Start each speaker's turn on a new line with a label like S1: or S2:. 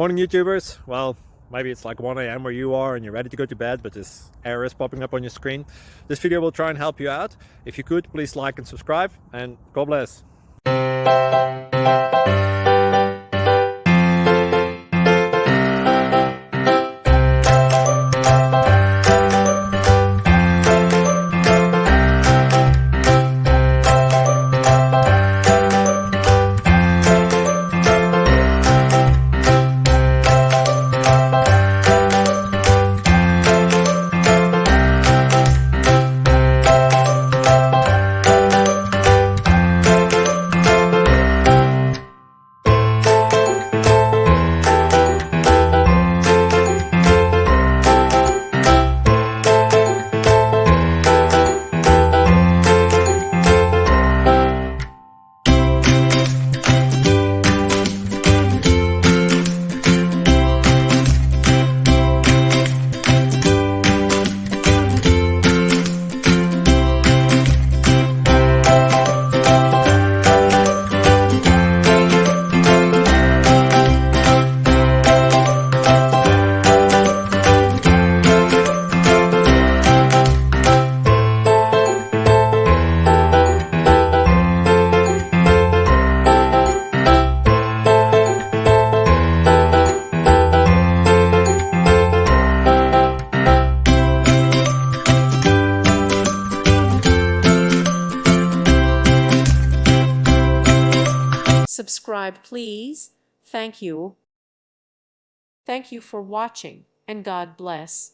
S1: Morning YouTubers. Well, maybe it's like 1 a.m. where you are and you're ready to go to bed, but this error is popping up on your screen. This video will try and help you out. If you could, please like and subscribe, and God bless.
S2: Subscribe, please. Thank you. Thank you for watching, and God bless.